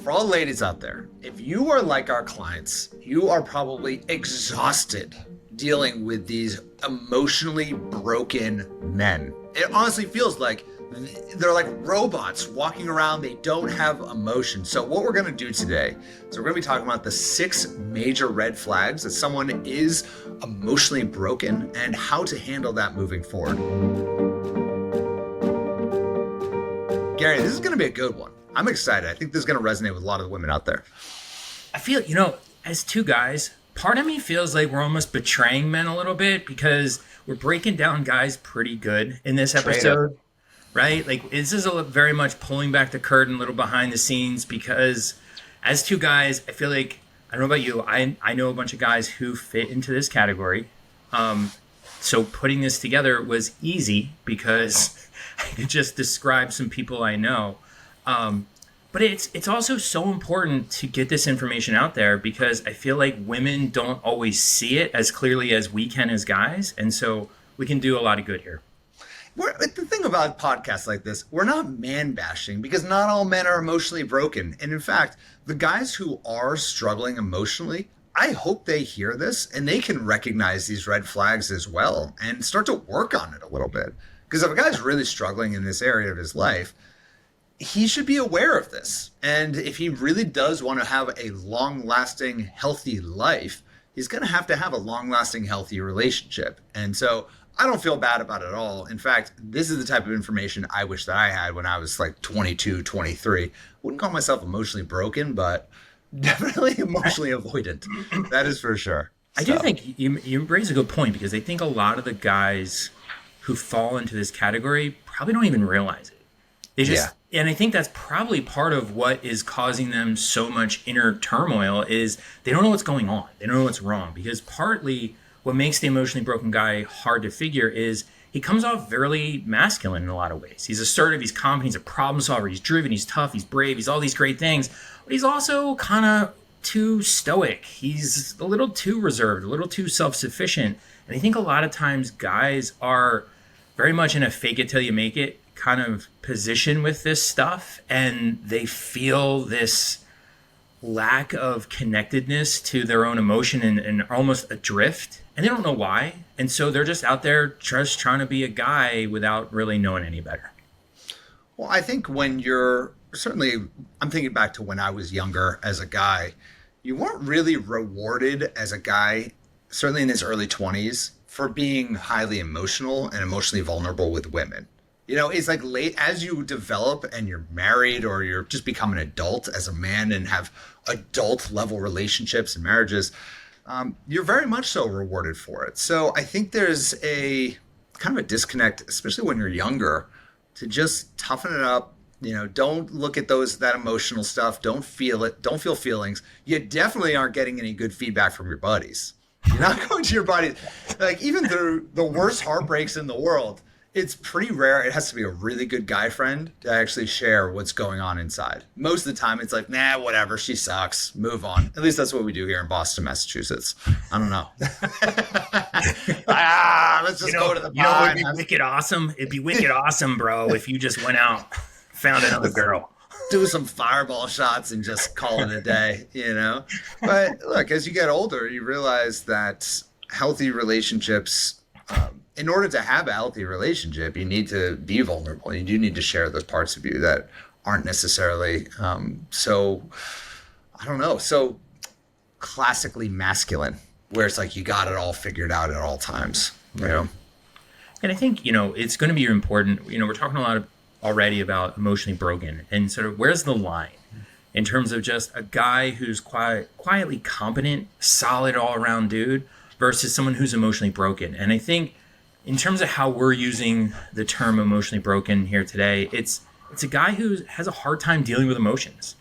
for all the ladies out there, if you are like our clients, you are probably exhausted dealing with these emotionally broken men. It honestly feels like they're like robots walking around. They don't have emotion. So what we're going to do today is we're going to be talking about the 6 major red flags that someone is emotionally broken and how to handle that moving forward. Gary, this is going to be a good one. I'm excited. I think this is going to resonate with a lot of the women out there. I feel, as 2 guys, part of me feels like we're almost betraying men a little bit because we're breaking down guys pretty good in this episode, right? Like, this is very much pulling back the curtain a little behind the scenes because as 2 guys, I feel like, I don't know about you, I know a bunch of guys who fit into this category. So putting this together was easy because I could just describe some people I know. But it's also so important to get this information out there because I feel like women don't always see it as clearly as we can as guys. And so we can do a lot of good here. The thing about podcasts like this, we're not man bashing because not all men are emotionally broken. And in fact, the guys who are struggling emotionally, I hope they hear this and they can recognize these red flags as well and start to work on it a little bit. Because if a guy's really struggling in this area of his life, he should be aware of this. And if he really does want to have a long-lasting, healthy life, he's going to have a long-lasting, healthy relationship. And so I don't feel bad about it at all. In fact, this is the type of information I wish that I had when I was like 22, 23. Wouldn't call myself emotionally broken, but definitely emotionally avoidant. That is for sure. I do think you raise a good point because I think a lot of the guys who fall into this category probably don't even realize it. They just, and I think that's probably part of what is causing them so much inner turmoil is they don't know what's going on. They don't know what's wrong because partly what makes the emotionally broken guy hard to figure is he comes off very masculine in a lot of ways. He's assertive, he's confident, he's a problem solver, he's driven, he's tough, he's brave, he's all these great things, but he's also kind of too stoic. He's a little too reserved, a little too self-sufficient. And I think a lot of times guys are very much in a fake it till you make it kind of position with this stuff, and they feel this lack of connectedness to their own emotion and almost adrift, and they don't know why. And so they're just out there just trying to be a guy without really knowing any better. Well, I think I'm thinking back to when I was younger as a guy, you weren't really rewarded as a guy, certainly in his early 20s, for being highly emotional and emotionally vulnerable with women. It's like late as you develop and you're married or you're just become an adult as a man and have adult level relationships and marriages, you're very much so rewarded for it. So I think there's a kind of a disconnect, especially when you're younger, to just toughen it up. Don't look at that emotional stuff. Don't feel it. Don't feel feelings. You definitely aren't getting any good feedback from your buddies. You're not going to your buddies. Like even through the worst heartbreaks in the world, it's pretty rare. It has to be a really good guy friend to actually share what's going on inside. Most of the time, it's like, nah, whatever. She sucks. Move on. At least that's what we do here in Boston, Massachusetts. I don't know. Let's just go to the bar. It'd be wicked awesome. It'd be wicked awesome, bro, if you just went out, found another girl. Do some fireball shots and just call it a day, But look, as you get older, you realize that healthy relationships, in order to have a healthy relationship, you need to be vulnerable. You do need to share those parts of you that aren't necessarily so classically masculine, where it's like you got it all figured out at all times. And I think, it's going to be important. We're talking a lot already about emotionally broken and sort of where's the line in terms of just a guy who's quietly competent, solid all-around dude versus someone who's emotionally broken. And I think in terms of how we're using the term emotionally broken here today, it's a guy who has a hard time dealing with emotions.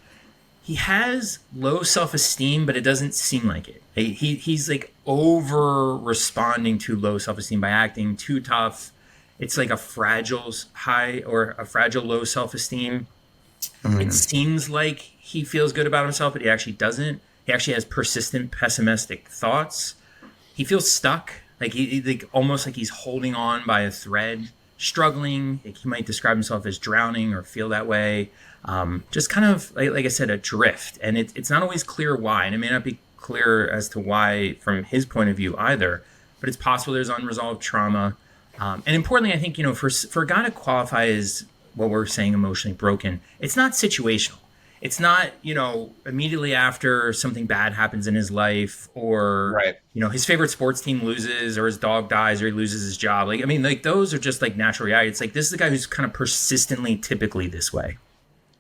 He has low self-esteem, but it doesn't seem like it. He's like over responding to low self-esteem by acting too tough. It's like a fragile high or a fragile low self-esteem. Mm-hmm. It seems like he feels good about himself, but he actually doesn't. He actually has persistent pessimistic thoughts. He feels stuck. Like almost like he's holding on by a thread, struggling. Like he might describe himself as drowning or feel that way. just kind of like I said, adrift, and it's not always clear why, and it may not be clear as to why from his point of view either. But it's possible there's unresolved trauma, and importantly, I think for a guy to qualify as what we're saying emotionally broken, it's not situational. It's not, immediately after something bad happens in his life or, Right. his favorite sports team loses or his dog dies or he loses his job. Like those are just like natural reality. It's like, this is a guy who's kind of persistently, typically this way.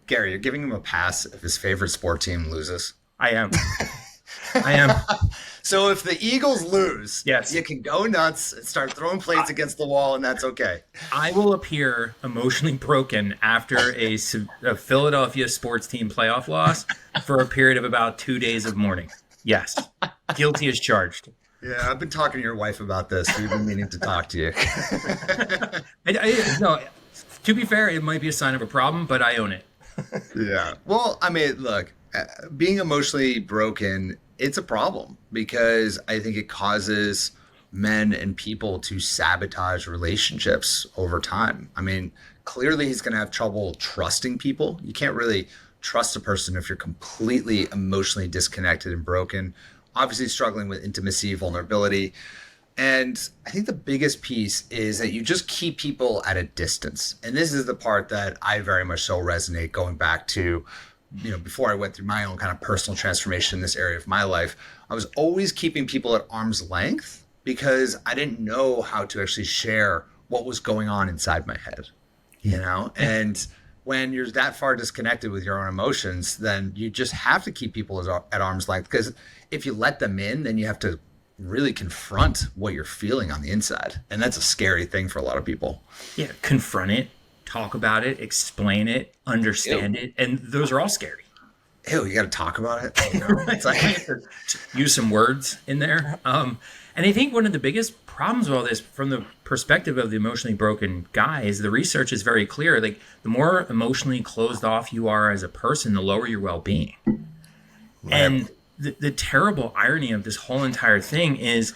Gary, you're giving him a pass if his favorite sport team loses. I am. I am. So if the Eagles lose, Yes. you can go nuts and start throwing plates against the wall, and that's okay. I will appear emotionally broken after a Philadelphia sports team playoff loss for a period of about 2 days of mourning. Yes. Guilty as charged. Yeah, I've been talking to your wife about this. We've been meaning to talk to you. No, to be fair, it might be a sign of a problem, but I own it. Yeah. Well, I mean, look, being emotionally broken, it's a problem because I think it causes men and people to sabotage relationships over time. I mean, clearly he's going to have trouble trusting people. You can't really trust a person if you're completely emotionally disconnected and broken. Obviously, struggling with intimacy, vulnerability. And I think the biggest piece is that you just keep people at a distance. And this is the part that I very much so resonate going back to, before I went through my own kind of personal transformation in this area of my life. I was always keeping people at arm's length because I didn't know how to actually share what was going on inside my head, And when you're that far disconnected with your own emotions, then you just have to keep people at arm's length because if you let them in, then you have to really confront what you're feeling on the inside. And that's a scary thing for a lot of people. Yeah, confront it, talk about it, explain it, understand it. And those are all scary. Ew, you got to talk about it. It's like, use some words in there. And I think one of the biggest problems with all this from the perspective of the emotionally broken guy is the research is very clear. Like the more emotionally closed off you are as a person, the lower your well-being. Right. And the terrible irony of this whole entire thing is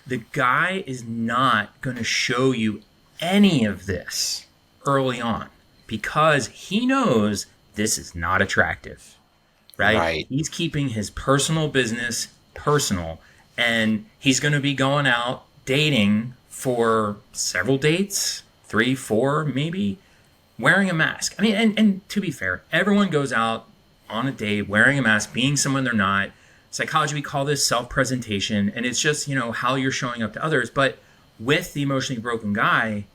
the guy is not going to show you any of this early on because he knows this is not attractive, right? He's keeping his personal business personal, and he's going to be going out dating for several dates, 3, 4, maybe, wearing a mask. I mean, and to be fair, everyone goes out on a date wearing a mask, being someone they're not. Psychology, we call this self-presentation, and it's just, how you're showing up to others. But with the emotionally broken guy,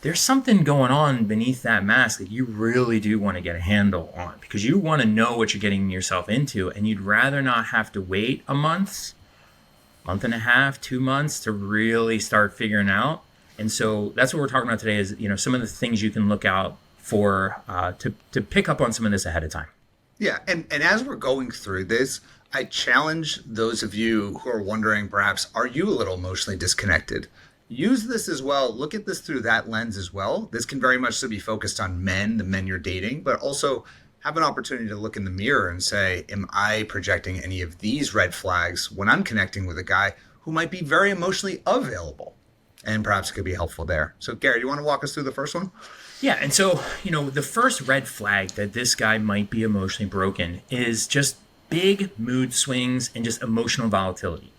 there's something going on beneath that mask that you really do want to get a handle on because you want to know what you're getting yourself into, and you'd rather not have to wait a month and a half, 2 months to really start figuring out. And so that's what we're talking about today is, some of the things you can look out for to pick up on some of this ahead of time. Yeah, and as we're going through this, I challenge those of you who are wondering, perhaps, are you a little emotionally disconnected? Use this as well. Look at this through that lens as well. This can very much so be focused on men, the men you're dating, but also have an opportunity to look in the mirror and say, am I projecting any of these red flags when I'm connecting with a guy who might be very emotionally available? And perhaps it could be helpful there. So, Gary, do you want to walk us through the first one? Yeah, and so, the first red flag that this guy might be emotionally broken is just big mood swings and just emotional volatility.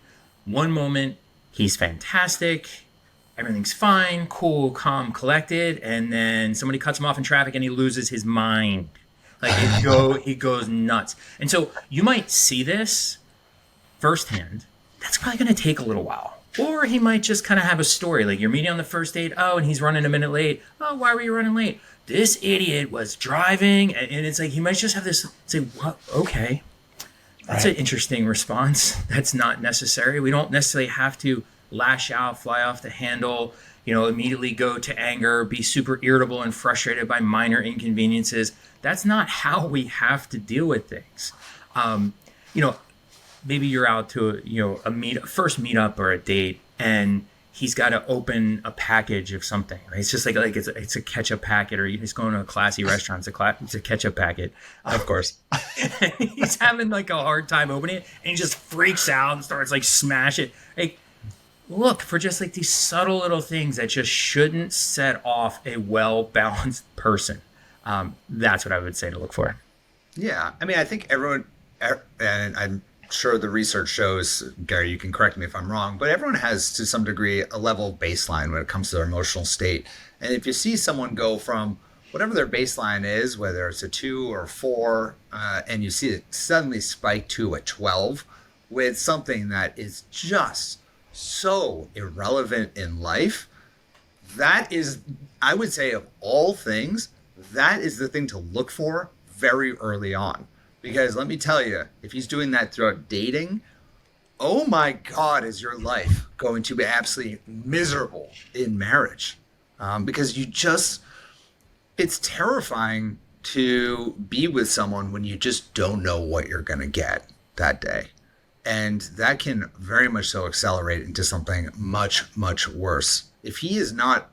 One moment, he's fantastic, everything's fine, cool, calm, collected, and then somebody cuts him off in traffic and he loses his mind. Like, he goes nuts. And so, you might see this firsthand. That's probably going to take a little while. Or he might just kind of have a story. Like you're meeting on the first date. Oh, and he's running a minute late. Oh, why were you running late? This idiot was driving. And it's like he might just have this, say, what? Okay. That's an interesting response. That's not necessary. We don't necessarily have to lash out, fly off the handle, immediately go to anger, be super irritable and frustrated by minor inconveniences. That's not how we have to deal with things. Maybe you're out to a first meetup or a date, and he's got to open a package of something. Right? It's just like it's a ketchup packet, or he's going to a classy restaurant. It's a ketchup packet, of course. He's having like a hard time opening it, and he just freaks out and starts like smash it. Like, look for just like these subtle little things that just shouldn't set off a well balanced person. That's what I would say to look for. Yeah, I mean, I think and I'm sure the research shows, Gary, you can correct me if I'm wrong, but everyone has to some degree a level of baseline when it comes to their emotional state. And if you see someone go from whatever their baseline is, whether it's a 2 or 4, and you see it suddenly spike to a 12 with something that is just so irrelevant in life, that is, I would say, of all things, that is the thing to look for very early on. Because let me tell you, if he's doing that throughout dating, oh my God, is your life going to be absolutely miserable in marriage? Because it's terrifying to be with someone when you just don't know what you're going to get that day. And that can very much so accelerate into something much, much worse. If he is not,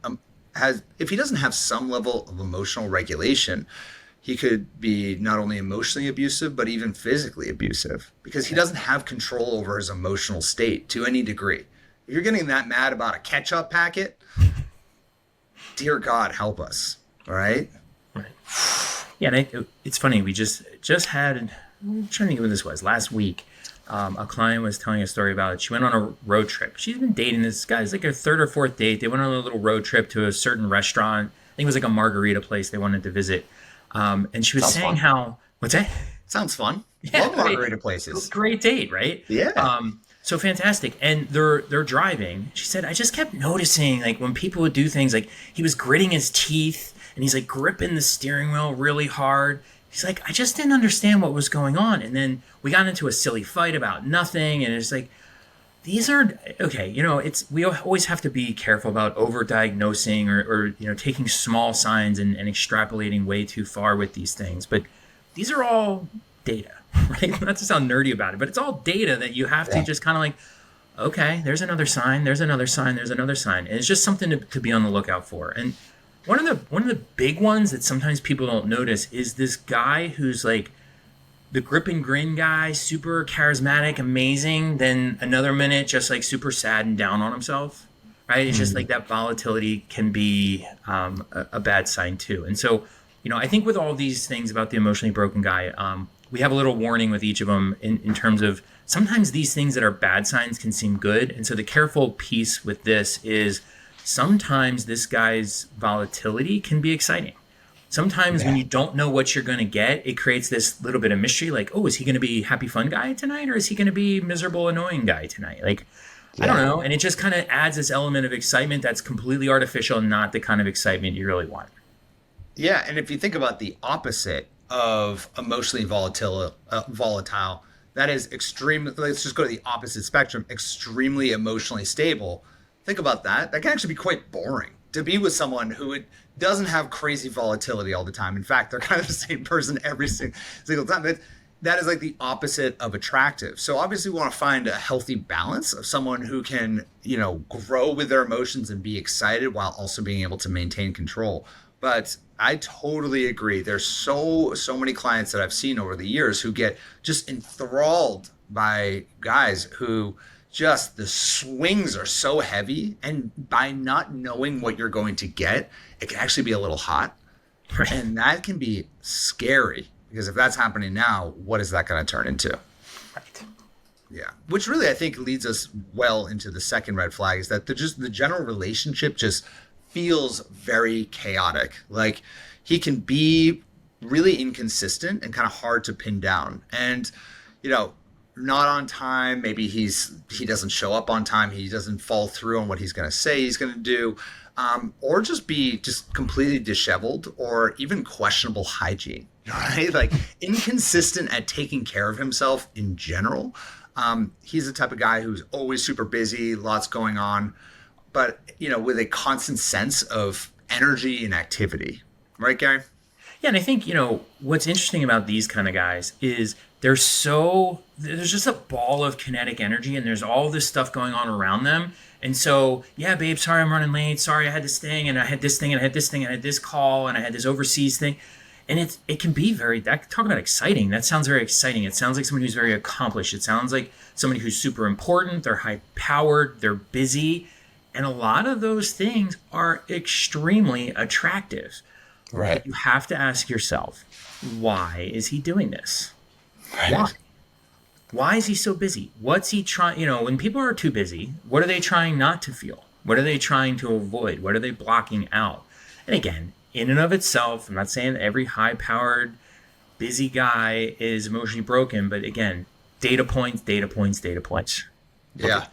if he doesn't have some level of emotional regulation, he could be not only emotionally abusive, but even physically abusive because he doesn't have control over his emotional state to any degree. If you're getting that mad about a ketchup packet, dear God, help us. All right. Right. Yeah, and it's funny. We just had. I'm trying to think when this was last week. A client was telling a story about it. She went on a road trip. She's been dating this guy. It's like her third or fourth date. They went on a little road trip to a certain restaurant. I think it was like a margarita place they wanted to visit. And she was Sounds saying fun. how what's that? Sounds fun. Yeah, Love margarita places. great date, right? Yeah. So fantastic. And they're driving. She said, I just kept noticing like when people would do things like he was gritting his teeth and he's like gripping the steering wheel really hard. He's like, I just didn't understand what was going on. And then we got into a silly fight about nothing. And it's like, these are okay. We always have to be careful about over-diagnosing or taking small signs and extrapolating way too far with these things. But these are all data, right? Not to sound nerdy about it, but it's all data that you have to just kind of like, okay, there's another sign, there's another sign, there's another sign. And it's just something to be on the lookout for. And one of the big ones that sometimes people don't notice is this guy who's like the grip and grin guy, super charismatic, amazing, then another minute just like super sad and down on himself, right? It's just like that volatility can be a bad sign too. And so, I think with all these things about the emotionally broken guy, we have a little warning with each of them in terms of sometimes these things that are bad signs can seem good. And so the careful piece with this is sometimes this guy's volatility can be exciting. Sometimes when you don't know what you're going to get, it creates this little bit of mystery. Like, oh, is he going to be happy, fun guy tonight? Or is he going to be miserable, annoying guy tonight? Like, I don't know. And it just kind of adds this element of excitement that's completely artificial and not the kind of excitement you really want. Yeah. And if you think about the opposite of emotionally volatile, that is extreme. Let's just go to the opposite spectrum, extremely emotionally stable. Think about that. That can actually be quite boring to be with someone who doesn't have crazy volatility all the time. In fact, they're kind of the same person every single time. That is like the opposite of attractive. So obviously we want to find a healthy balance of someone who can, grow with their emotions and be excited while also being able to maintain control. But I totally agree. There's so many clients that I've seen over the years who get just enthralled by guys who just the swings are so heavy, and by not knowing what you're going to get, it can actually be a little hot. Right. And that can be scary because if that's happening now, what is that going to turn into? Right. Yeah. Which really I think leads us well into the second red flag is that the general relationship just feels very chaotic. Like he can be really inconsistent and kind of hard to pin down. And, not on time. Maybe he doesn't show up on time. He doesn't follow through on what he's going to say he's going to do, or just be just completely disheveled or even questionable hygiene. Right, like inconsistent at taking care of himself in general. He's the type of guy who's always super busy, lots going on, but with a constant sense of energy and activity. Right, Gary? Yeah, and I think, what's interesting about these kind of guys is there's just a ball of kinetic energy and there's all this stuff going on around them. And so, yeah, babe, sorry I'm running late. Sorry I had this thing and I had this thing and I had this thing and I had this call and I had this overseas thing. And it can be talk about exciting. That sounds very exciting. It sounds like someone who's very accomplished. It sounds like somebody who's super important. They're high powered. They're busy. And a lot of those things are extremely attractive. Right. You have to ask yourself, why is he doing this? Why? Right. Why is he so busy? What's he trying? When people are too busy, what are they trying not to feel? What are they trying to avoid? What are they blocking out? And again, in and of itself, I'm not saying that every high powered, busy guy is emotionally broken, but again, data points, data points, data points. Look at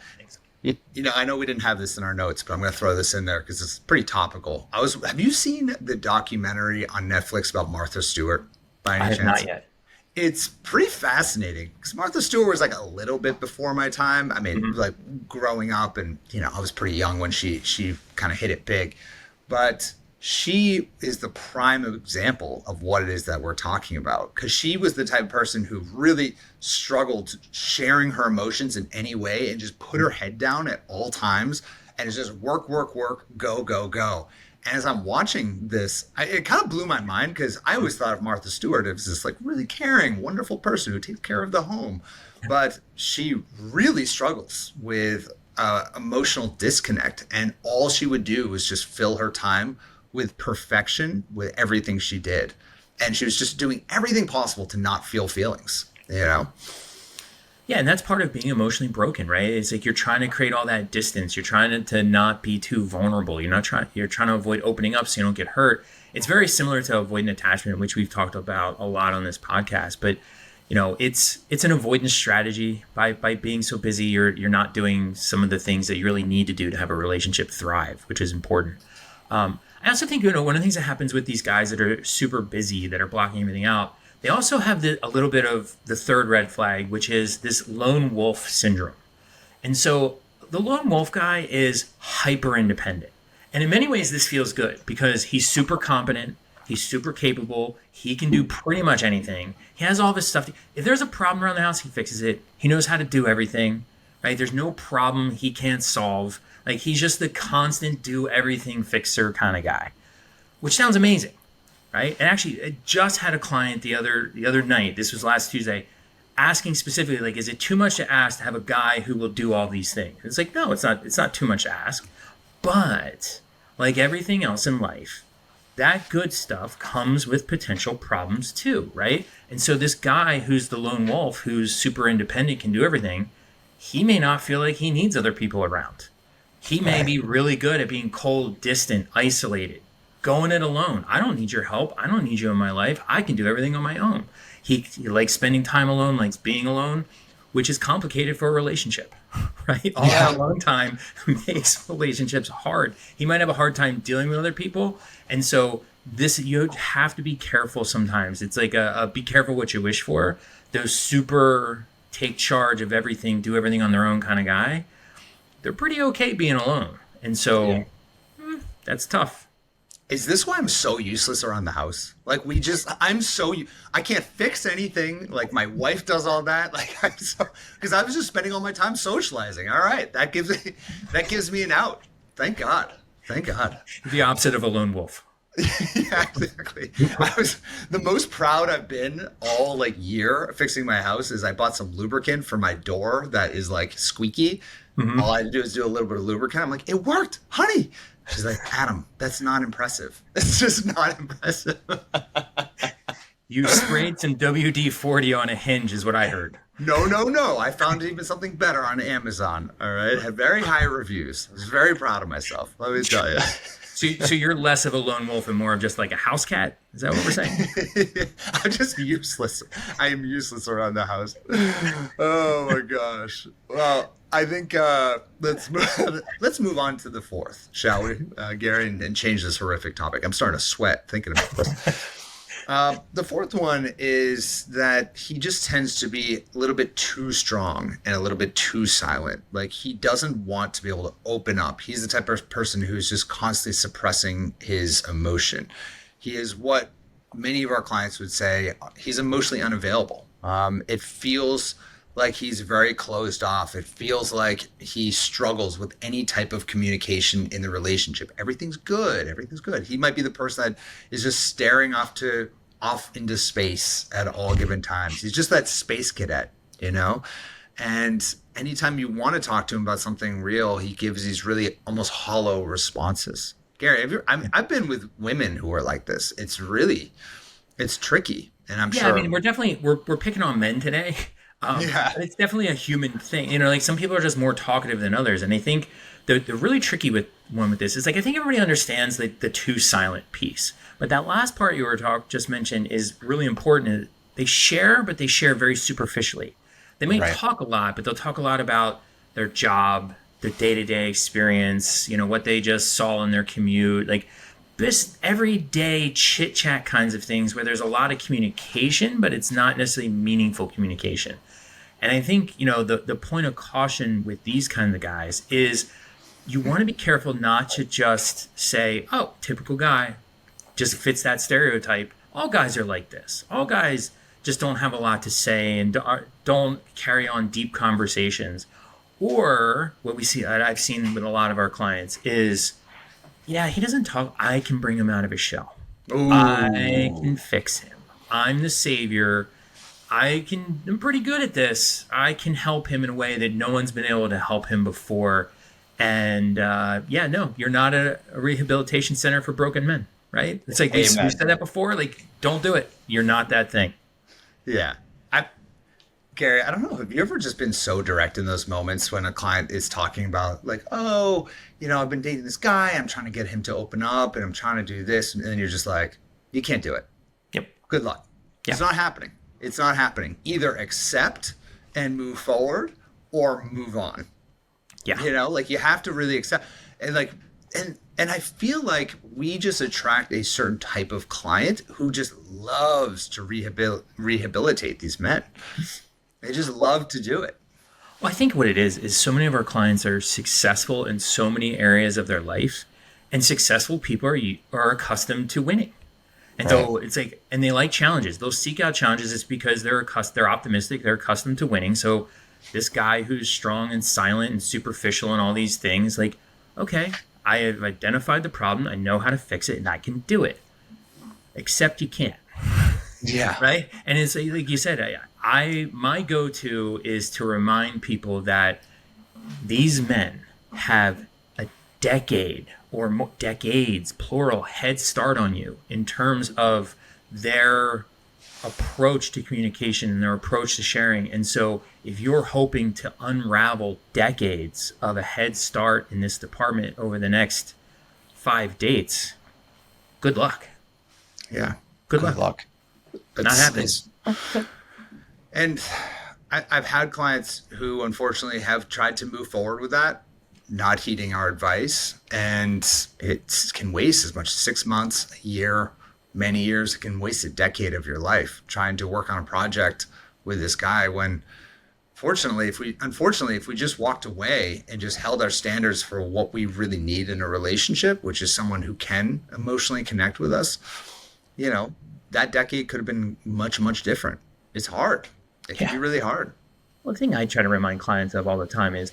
Yeah. things. I know we didn't have this in our notes, but I'm going to throw this in there because it's pretty topical. Have you seen the documentary on Netflix about Martha Stewart by I any have not chance? yet. It's pretty fascinating because Martha Stewart was like a little bit before my time. I mean, Mm-hmm. like growing up, and I was pretty young when she kind of hit it big, but she is the prime example of what it is that we're talking about because she was the type of person who really struggled sharing her emotions in any way and just put her head down at all times and it's just work, work, work, go, go, go. And as I'm watching this, it kind of blew my mind because I always thought of Martha Stewart as this like really caring, wonderful person who takes care of the home, but she really struggles with emotional disconnect, and all she would do was just fill her time with perfection with everything she did, and she was just doing everything possible to not feel feelings. Yeah, and that's part of being emotionally broken, right? It's like you're trying to create all that distance. You're trying to not be too vulnerable. You're trying to avoid opening up so you don't get hurt. It's very similar to avoidant attachment, which we've talked about a lot on this podcast. But it's an avoidance strategy. By being so busy, you're not doing some of the things that you really need to do to have a relationship thrive, which is important. I also think one of the things that happens with these guys that are super busy, that are blocking everything out, they also have a little bit of the third red flag, which is this lone wolf syndrome. And so the lone wolf guy is hyper independent. And in many ways, this feels good because he's super competent. He's super capable. He can do pretty much anything. He has all this stuff. If there's a problem around the house, he fixes it. He knows how to do everything, right? There's no problem he can't solve. Like he's just the constant do everything fixer kind of guy, which sounds amazing, right? And actually, I just had a client the other night. This was last Tuesday, asking specifically, like, is it too much to ask to have a guy who will do all these things? It's like, no, it's not. It's not too much to ask, but like everything else in life, that good stuff comes with potential problems too, right? And so this guy who's the lone wolf, who's super independent, can do everything, he may not feel like he needs other people around. He may Right. be really good at being cold, distant, isolated, going it alone. I don't need your help. I don't need you in my life. I can do everything on my own. He likes spending time alone, likes being alone, which is complicated for a relationship, right? All that Yeah. alone time makes relationships hard. He might have a hard time dealing with other people. And so you have to be careful sometimes. It's like a be careful what you wish for. Those super take charge of everything, do everything on their own kind of guy, they're pretty okay being alone. And Yeah. so that's tough. Is this why I'm so useless around the house? Like I'm so, I can't fix anything. Like my wife does all that. Like because I was just spending all my time socializing. All right, that gives me an out. Thank God. Thank God. The opposite of a lone wolf. Yeah, exactly. I was the most proud I've been all like year fixing my house is I bought some lubricant for my door that is like squeaky. Mm-hmm. All I had to do is do a little bit of lubricant. I'm like, it worked, honey. She's like, Adam, that's not impressive. It's just not impressive. You sprayed some WD-40 on a hinge, is what I heard. No, no, no. I found even something better on Amazon. All right. Had very high reviews. I was very proud of myself. Let me tell you. So you're less of a lone wolf and more of just like a house cat? Is that what we're saying? I'm just useless. I am useless around the house. Oh my gosh. Well, I think let's move on to the fourth, shall we, Gary, and change this horrific topic. I'm starting to sweat thinking about this. The fourth one is that he just tends to be a little bit too strong and a little bit too silent. Like he doesn't want to be able to open up. He's the type of person who's just constantly suppressing his emotion. He is what many of our clients would say he's emotionally unavailable. It feels like he's very closed off. It feels like he struggles with any type of communication in the relationship. Everything's good. Everything's good. He might be the person that is just staring off into space at all given times. He's just that space cadet, you know? And anytime you want to talk to him about something real, he gives these really almost hollow responses. Gary, I've been with women who are like this. It's tricky. And I'm Yeah, I sure, mean, we're picking on men today. yeah, But it's definitely a human thing. Like some people are just more talkative than others, and I think the really tricky with one with this is like I think everybody understands the too silent piece, but that last part you were just mentioned is really important. They share, but they share very superficially. They may right. talk a lot, but they'll talk a lot about their job, their day to day experience, what they just saw in their commute, like just everyday chit chat kinds of things where there's a lot of communication, but it's not necessarily meaningful communication. And I think, the point of caution with these kind of guys is you want to be careful not to just say, oh, typical guy, just fits that stereotype. All guys are like this. All guys just don't have a lot to say and don't carry on deep conversations. Or what we see, that I've seen with a lot of our clients is, yeah, he doesn't talk. I can bring him out of his shell. I Ooh, can fix him. I'm the savior. I'm pretty good at this. I can help him in a way that no one's been able to help him before. And yeah, no, you're not a rehabilitation center for broken men, right? It's like we amen. said that before. Like, don't do it. You're not that thing. Yeah. Gary, I don't know. Have you ever just been so direct in those moments when a client is talking about, like, oh, I've been dating this guy. I'm trying to get him to open up and I'm trying to do this. And then you're just like, you can't do it. Yep. Good luck. Yeah. It's not happening. It's not happening. Either accept and move forward or move on. Yeah. Like you have to really accept and like and I feel like we just attract a certain type of client who just loves to rehabilitate these men. They just love to do it. Well, I think what it is so many of our clients are successful in so many areas of their life, and successful people are accustomed to winning. And Right. so it's like, and they like challenges. They'll seek out challenges. It's because they're optimistic. They're accustomed to winning. So this guy who's strong and silent and superficial and all these things, like, okay, I have identified the problem. I know how to fix it, and I can do it. Except you can't, Yeah. right? And it's like you said, my go-to is to remind people that these men have a decade or more, decades, plural, head start on you in terms of their approach to communication and their approach to sharing. And so if you're hoping to unravel decades of a head start in this department over the next 5 dates, good luck. Yeah. Good Good luck. luck. Not happening. And I've had clients who unfortunately have tried to move forward with that, not heeding our advice. And it can waste as much as 6 months, a year, many years. It can waste a decade of your life trying to work on a project with this guy when unfortunately if we just walked away and just held our standards for what we really need in a relationship, which is someone who can emotionally connect with us, you know, that decade could have been much, much different. It's hard. It can Yeah. be really hard. One thing I try to remind clients of all the time is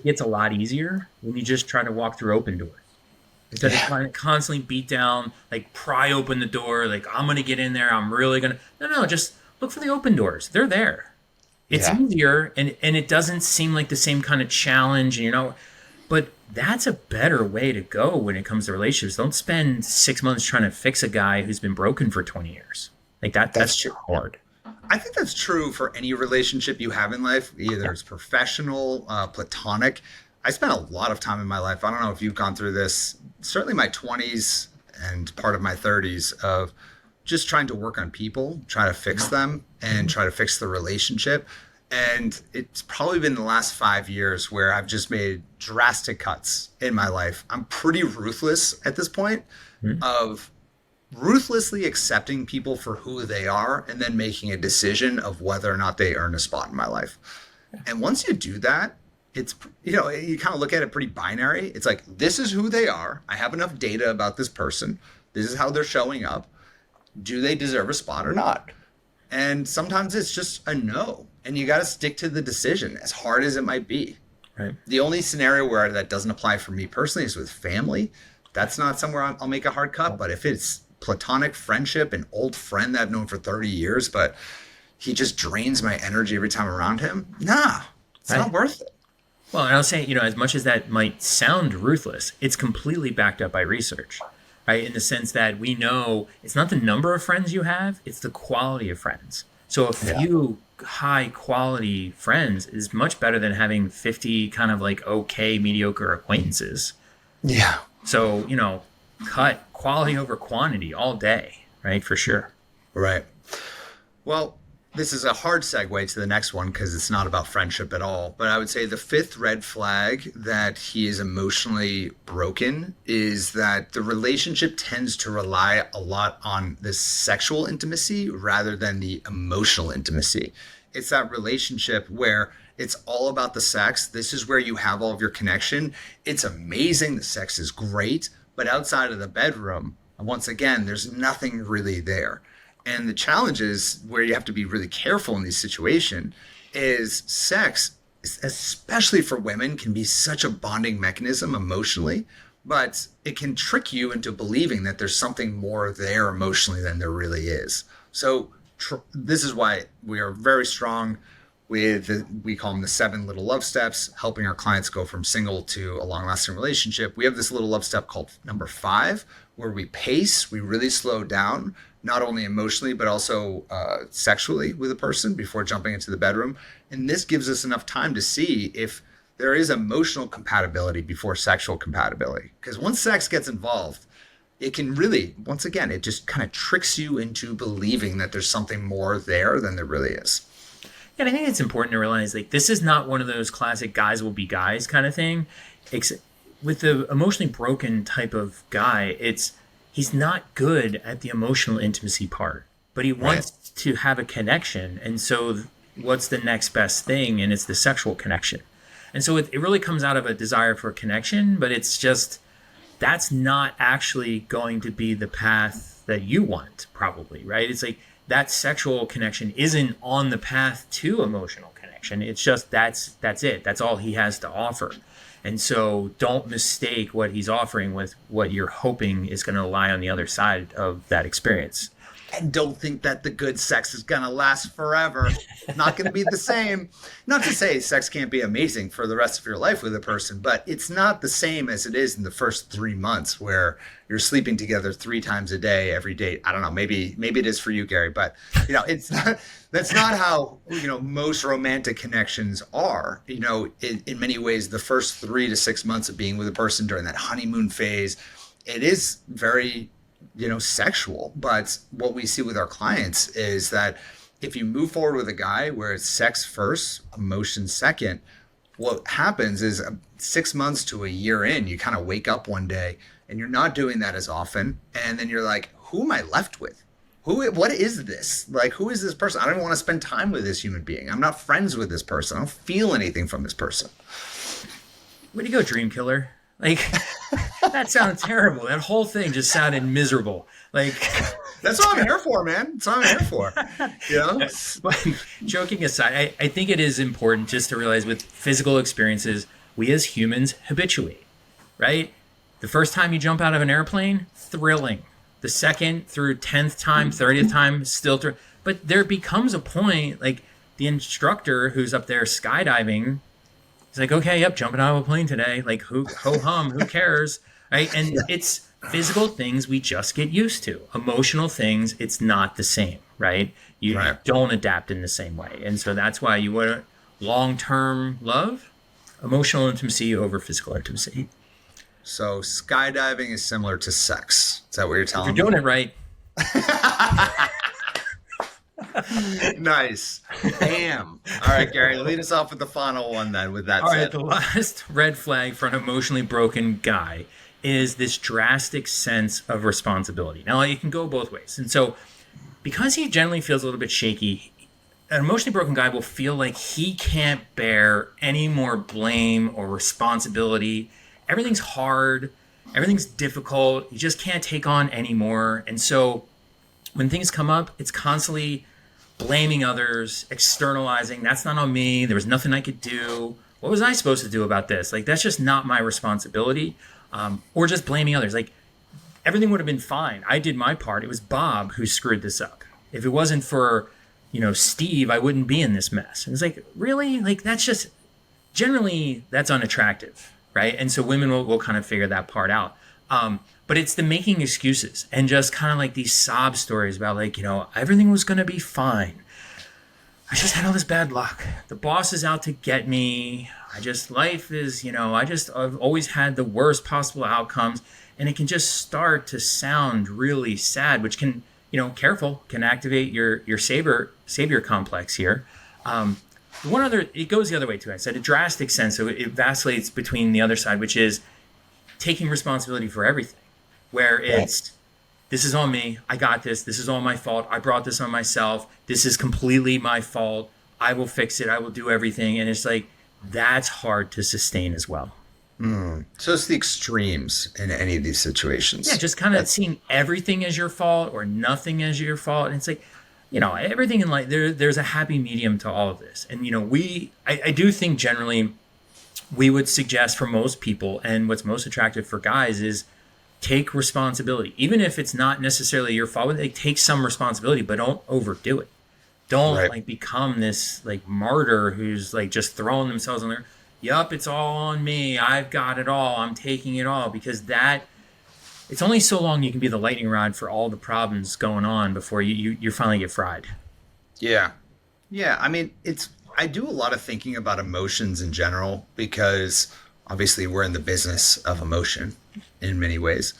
gets a lot easier when you just try to walk through open doors. Instead of Yeah. trying to constantly beat down, like pry open the door, like I'm going to get in there. I'm really going to. No, just look for the open doors. They're there. It's Yeah. easier and it doesn't seem like the same kind of challenge, but that's a better way to go when it comes to relationships. Don't spend 6 months trying to fix a guy who's been broken for 20 years. Like That's that's true. hard. I think that's true for any relationship you have in life, either Yeah. it's professional, platonic. I spent a lot of time in my life. I don't know if you've gone through this, certainly my 20s and part of my 30s, of just trying to work on people, try to fix them, and try to fix the relationship. And it's probably been the last 5 years where I've just made drastic cuts in my life. I'm pretty ruthless at this point Mhm. of ruthlessly accepting people for who they are and then making a decision of whether or not they earn a spot in my life. And once you do that, it's, you kind of look at it pretty binary. It's like, this is who they are. I have enough data about this person. This is how they're showing up. Do they deserve a spot or not? And sometimes it's just a no. And you got to stick to the decision, as hard as it might be. Right. The only scenario where that doesn't apply for me personally is with family. That's not somewhere I'll make a hard cut. But if it's platonic friendship, an old friend that I've known for 30 years, but he just drains my energy every time I'm around him, nah, it's not Right. worth it. Well, and I'll say, as much as that might sound ruthless, it's completely backed up by research, right? In the sense that we know it's not the number of friends you have, it's the quality of friends. So a Yeah. few high quality friends is much better than having 50 kind of like okay, mediocre acquaintances. Yeah. So, cut quality over quantity all day, right? For sure. Right. Well, this is a hard segue to the next one because it's not about friendship at all. But I would say the fifth red flag that he is emotionally broken is that the relationship tends to rely a lot on the sexual intimacy rather than the emotional intimacy. It's that relationship where it's all about the sex. This is where you have all of your connection. It's amazing. The sex is great. But outside of the bedroom, once again, there's nothing really there. And the challenge is where you have to be really careful in this situation is sex, especially for women, can be such a bonding mechanism emotionally, but it can trick you into believing that there's something more there emotionally than there really is. So this is why we are very strong with we call them the 7 little love steps, helping our clients go from single to a long lasting relationship. We have this little love step called number 5, where we pace, we really slow down, not only emotionally, but also sexually with a person before jumping into the bedroom. And this gives us enough time to see if there is emotional compatibility before sexual compatibility. Because once sex gets involved, it can really, once again, it just kind of tricks you into believing that there's something more there than there really is. Yeah, I think it's important to realize like this is not one of those classic guys will be guys kind of thing. With the emotionally broken type of guy, he's not good at the emotional intimacy part, but he Right. wants to have a connection. And so what's the next best thing? And it's the sexual connection. And so it really comes out of a desire for connection, but it's just that's not actually going to be the path that you want, probably, right? It's like that sexual connection isn't on the path to emotional connection. It's just that's it. That's all he has to offer. And so don't mistake what he's offering with what you're hoping is going to lie on the other side of that experience. And don't think that the good sex is going to last forever. Not going to be the same. Not to say sex can't be amazing for the rest of your life with a person, but it's not the same as it is in the first 3 months where you're sleeping together 3 times a day, every date. I don't know. Maybe it is for you, Gary, but it's not, that's not how, most romantic connections are. In many ways, the first 3 to 6 months of being with a person during that honeymoon phase, it is very sexual. But what we see with our clients is that if you move forward with a guy where it's sex first, emotion second, what happens is 6 months to a year in, you kind of wake up one day and you're not doing that as often. And then you're like, who am I left with? What is this? Like, who is this person? I don't even want to spend time with this human being. I'm not friends with this person. I don't feel anything from this person. Way to go, dream killer. Like, that sounded terrible. That whole thing just sounded miserable. Like, That's what I'm here for, man. That's what I'm here for. but joking aside, I think it is important just to realize with physical experiences, we as humans habituate, right? The first time you jump out of an airplane, thrilling. The second through 10th time, 30th time, still thrilling. But there becomes a point, like the instructor who's up there skydiving, he's like, okay, yep, jumping out of a plane today. Like, ho hum, who cares? Right? And it's physical things we just get used to. Emotional things, it's not the same, right? You Right. don't adapt in the same way. And so that's why you want long-term love, emotional intimacy over physical intimacy. So skydiving is similar to sex. Is that what you're If you're telling doing me? it right, Nice. Bam. All right, Gary, lead us off with the final one then, with that all right, said. the last red flag for an emotionally broken guy is this drastic sense of responsibility. Now, it can go both ways. And so, because he generally feels a little bit shaky, an emotionally broken guy will feel like he can't bear any more blame or responsibility. Everything's hard, everything's difficult. You just can't take on anymore. And so, when things come up, it's constantly blaming others, externalizing. That's not on me. There was nothing I could do. What was I supposed to do about this? Like, that's just not my responsibility. Or just blaming others. Like, everything would have been fine. I did my part. It was Bob who screwed this up. If it wasn't for, Steve, I wouldn't be in this mess. And it's like, really? Like, that's just generally that's unattractive, right? And so women will kind of figure that part out. But it's the making excuses and just kind of like these sob stories about like, everything was going to be fine. I just had all this bad luck. The boss is out to get me. Life is, I've always had the worst possible outcomes. And it can just start to sound really sad, which can, careful, can activate your savior complex here. One other, it goes the other way too. I said a drastic sense, so it vacillates between the other side, which is taking responsibility for everything, where it's, this is on me. I got this. This is all my fault. I brought this on myself. This is completely my fault. I will fix it. I will do everything. And it's like, that's hard to sustain as well. So it's the extremes in any of these situations. Yeah, just kind of seeing everything as your fault or nothing as your fault. And it's like, everything in life, there's a happy medium to all of this. And, I do think generally we would suggest for most people, and what's most attractive for guys is take responsibility. Even if it's not necessarily your fault, like, take some responsibility, but don't overdo it. Don't like become this like martyr who's like just throwing themselves on there. Yup, it's all on me. I've got it all. I'm taking it all, because it's only so long you can be the lightning rod for all the problems going on before you finally get fried. Yeah. Yeah. I mean, I do a lot of thinking about emotions in general because obviously we're in the business of emotion in many ways.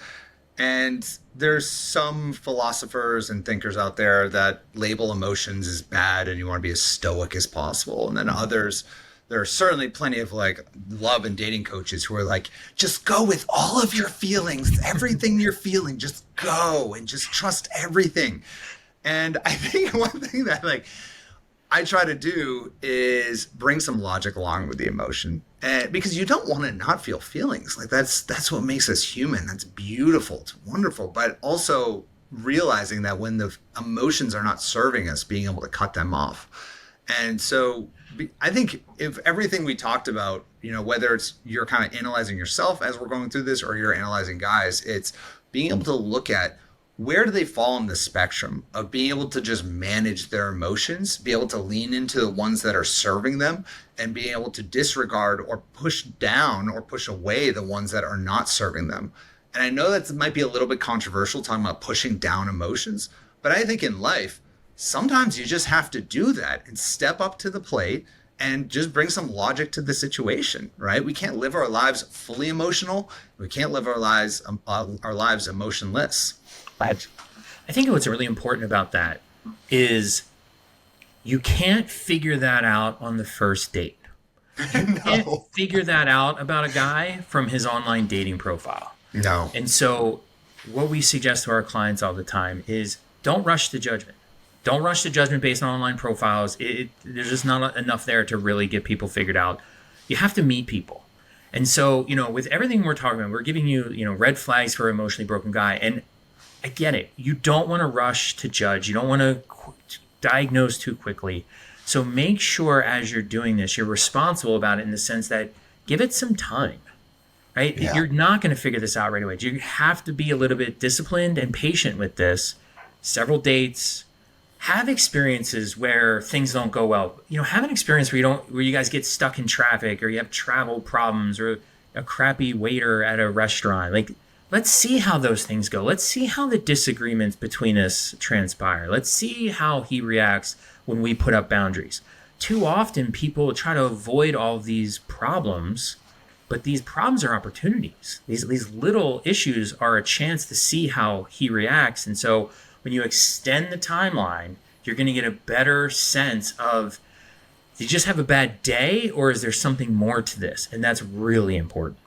And there's some philosophers and thinkers out there that label emotions as bad and you want to be as stoic as possible. And then others, there are certainly plenty of like love and dating coaches who are like, just go with all of your feelings, everything you're feeling, just go and just trust everything. And I think one thing that like I try to do is bring some logic along with the emotion, and because you don't want to not feel feelings. Like that's what makes us human. That's beautiful. It's wonderful. But also realizing that when the emotions are not serving us, being able to cut them off. And so I think if everything we talked about, whether it's you're kind of analyzing yourself as we're going through this or you're analyzing guys, it's being able to look at where do they fall on the spectrum of being able to just manage their emotions, be able to lean into the ones that are serving them, and being able to disregard or push down or push away the ones that are not serving them. And I know that might be a little bit controversial talking about pushing down emotions, but I think in life, sometimes you just have to do that and step up to the plate and just bring some logic to the situation, right? We can't live our lives fully emotional. We can't live our lives emotionless. I think what's really important about that is you can't figure that out on the first date. You can't figure that out about a guy from his online dating profile. No. And so what we suggest to our clients all the time is don't rush to judgment. Don't rush to judgment based on online profiles. There's just not enough there to really get people figured out. You have to meet people. And so, with everything we're talking about, we're giving you, red flags for an emotionally broken guy. And I get it. You don't want to rush to judge. You don't want to diagnose too quickly. So make sure as you're doing this, you're responsible about it in the sense that give it some time, right? Yeah. You're not going to figure this out right away. You have to be a little bit disciplined and patient with this. Several dates. Have experiences where things don't go well. Have an experience where you guys get stuck in traffic or you have travel problems or a crappy waiter at a restaurant. Like, let's see how those things go. Let's see how the disagreements between us transpire. Let's see how he reacts when we put up boundaries. Too often people try to avoid all of these problems, but these problems are opportunities. These little issues are a chance to see how he reacts. And so when you extend the timeline, you're going to get a better sense of, did you just have a bad day or is there something more to this? And that's really important.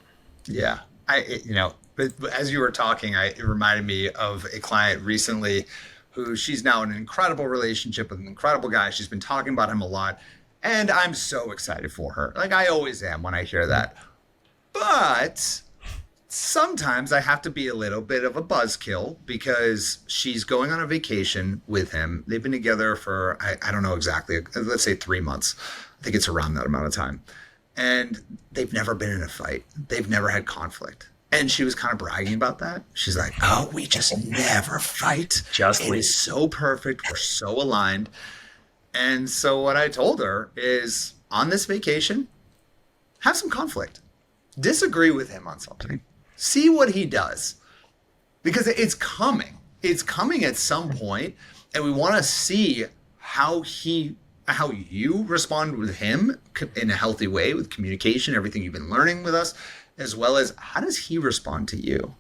Yeah. But as you were talking, it reminded me of a client recently who she's now in an incredible relationship with an incredible guy. She's been talking about him a lot. And I'm so excited for her. Like I always am when I hear that. But sometimes I have to be a little bit of a buzzkill because she's going on a vacation with him. They've been together for, I don't know exactly, let's say 3 months. I think it's around that amount of time. And they've never been in a fight. They've never had conflict. And she was kind of bragging about that. She's like, oh, we just never fight. It is so perfect. We're so aligned. And so what I told her is on this vacation, have some conflict. Disagree with him on something. See what he does. Because it's coming. It's coming at some point, and we want to see how you respond with him in a healthy way with communication, everything you've been learning with us, as well as how does he respond to you.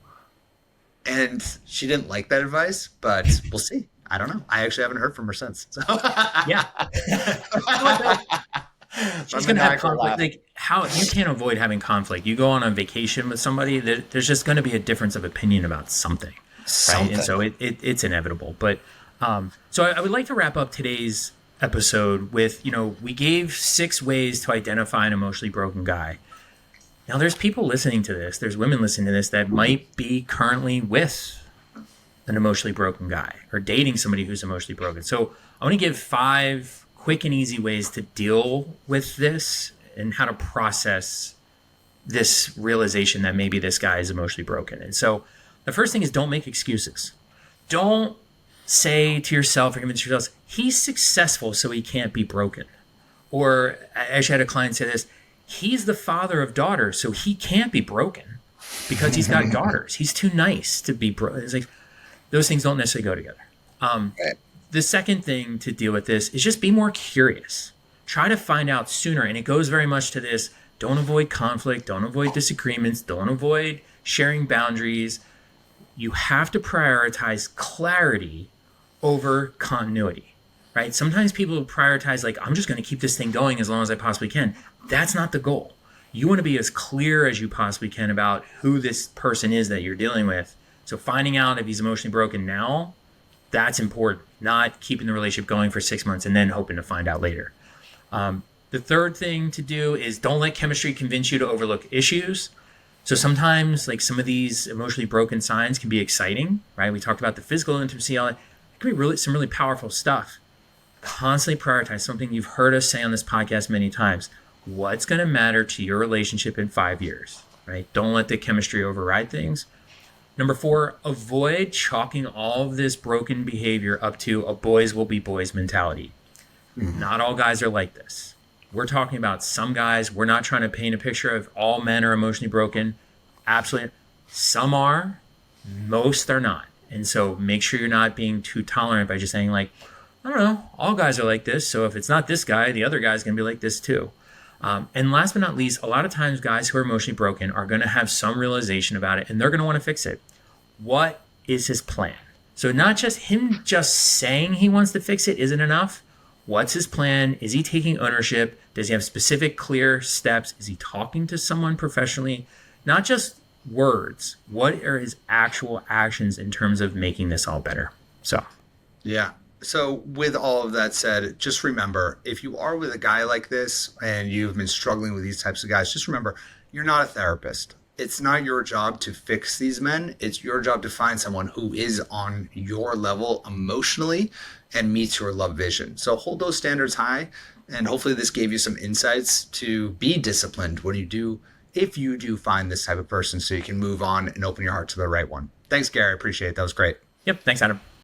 And she didn't like that advice, but we'll see. I don't know. I actually haven't heard from her since. So. Yeah. She's going to have conflict. Like, how you can't avoid having conflict. You go on a vacation with somebody, there's just going to be a difference of opinion about something. Right. And so it's inevitable. But so I would like to wrap up today's episode with, we gave 6 ways to identify an emotionally broken guy. Now, there's people listening to this, there's women listening to this that might be currently with an emotionally broken guy or dating somebody who's emotionally broken. So I want to give 5 quick and easy ways to deal with this and how to process this realization that maybe this guy is emotionally broken. And so the first thing is, don't make excuses. Don't say to yourself or convince yourself, he's successful, so he can't be broken. Or I actually had a client say this, he's the father of daughters, so he can't be broken because he's got daughters. He's too nice to be broken. It's like, those things don't necessarily go together. The second thing to deal with this is just be more curious. Try to find out sooner. And it goes very much to this, don't avoid conflict, don't avoid disagreements, don't avoid sharing boundaries. You have to prioritize clarity over continuity, right? Sometimes people prioritize like, I'm just going to keep this thing going as long as I possibly can. That's not the goal. You want to be as clear as you possibly can about who this person is that you're dealing with. So finding out if he's emotionally broken now, that's important, not keeping the relationship going for 6 months and then hoping to find out later. The third thing to do is don't let chemistry convince you to overlook issues. So sometimes like some of these emotionally broken signs can be exciting, right? We talked about the physical intimacy, all that. It can be really some really powerful stuff. Constantly prioritize something you've heard us say on this podcast many times. What's going to matter to your relationship in 5 years, right? Don't let the chemistry override things. Number 4, avoid chalking all of this broken behavior up to a boys will be boys mentality. Mm-hmm. Not all guys are like this. We're talking about some guys. We're not trying to paint a picture of all men are emotionally broken. Absolutely. Some are, most are not. And so make sure you're not being too tolerant by just saying like, I don't know, all guys are like this. So if it's not this guy, the other guy's going to be like this too. And last but not least, a lot of times guys who are emotionally broken are going to have some realization about it and they're going to want to fix it. What is his plan? So not just him just saying he wants to fix it isn't enough. What's his plan? Is he taking ownership? Does he have specific, clear steps? Is he talking to someone professionally? Not just words. What are his actual actions in terms of making this all better? So, yeah. So with all of that said, just remember, if you are with a guy like this and you've been struggling with these types of guys, just remember, you're not a therapist. It's not your job to fix these men. It's your job to find someone who is on your level emotionally and meets your love vision. So hold those standards high. And hopefully this gave you some insights to be disciplined when you do, if you do find this type of person, so you can move on and open your heart to the right one. Thanks, Gary. I appreciate it. That was great. Yep. Thanks, Adam.